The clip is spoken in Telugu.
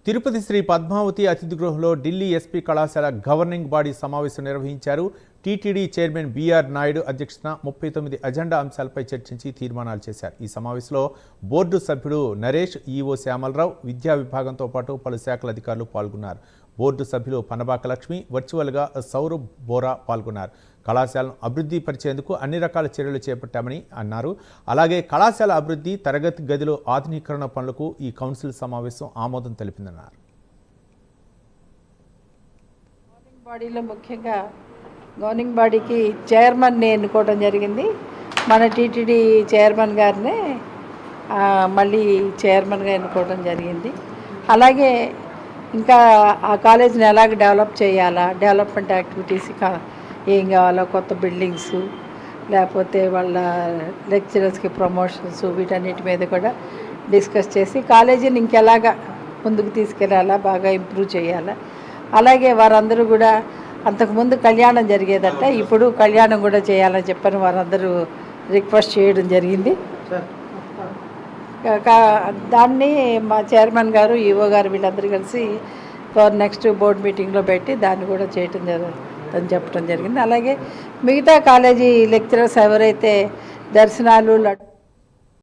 తిరుపతి శ్రీ పద్మావతి అతిథి గృహంలో ఢిల్లీ ఎస్పీ కళాశాల గవర్నింగ్ బాడీ సమావేశం నిర్వహించారు. టీటీడీ చైర్మన్ బిఆర్ నాయుడు అధ్యక్షతన 39 అజెండా అంశాలపై చర్చించి తీర్మానాలు చేశారు. ఈ సమావేశంలో బోర్డు సభ్యుడు నరేష్, ఈఓ శ్యామలరావు, విద్యా విభాగంతో పాటు పలు శాఖల అధికారులు పాల్గొన్నారు. బోర్డు సభ్యులు పనబాక లక్ష్మి, వర్చువల్గా సౌరభ్ బోరా పాల్గొన్నారు. కళాశాలను అభివృద్ధి పరిచేందుకు అన్ని రకాల చర్యలు చేపట్టామని అన్నారు. అలాగే కళాశాల అభివృద్ధి, తరగతి గదిలో ఆధునీకరణ పనులకు ఈ కౌన్సిల్ సమావేశం ఆమోదం తెలిపిందన్నారు. బాడీలో ముఖ్యంగా గవర్నింగ్ బాడీకి చైర్మన్ని ఎన్నుకోవడం జరిగింది. మన టీటీడీ చైర్మన్ గారినే మళ్ళీ చైర్మన్గా ఎన్నుకోవడం జరిగింది. అలాగే ఇంకా ఆ కాలేజీని ఎలాగ డెవలప్ చేయాలా, డెవలప్మెంట్ యాక్టివిటీస్ ఏం కావాలో, కొత్త బిల్డింగ్స్, లేకపోతే వాళ్ళ లెక్చరర్స్కి ప్రమోషన్స్, వీటన్నిటి మీద కూడా డిస్కస్ చేసి కాలేజీని ఇంకెలాగా ముందుకు తీసుకెళ్ళాలా, బాగా ఇంప్రూవ్ చేయాలా. అలాగే వారందరూ కూడా అంతకుముందు కళ్యాణం జరిగేదట, ఇప్పుడు కళ్యాణం కూడా చేయాలని చెప్పని వారందరూ రిక్వెస్ట్ చేయడం జరిగింది. దాన్ని మా చైర్మన్ గారు, ఈఓ గారు వీళ్ళందరూ కలిసి నెక్స్ట్ బోర్డు మీటింగ్లో పెట్టి దాన్ని కూడా చేయటం అని చెప్పడం జరిగింది. అలాగే మిగతా కాలేజీ లెక్చరర్స్ ఎవరైతే దర్శనాలు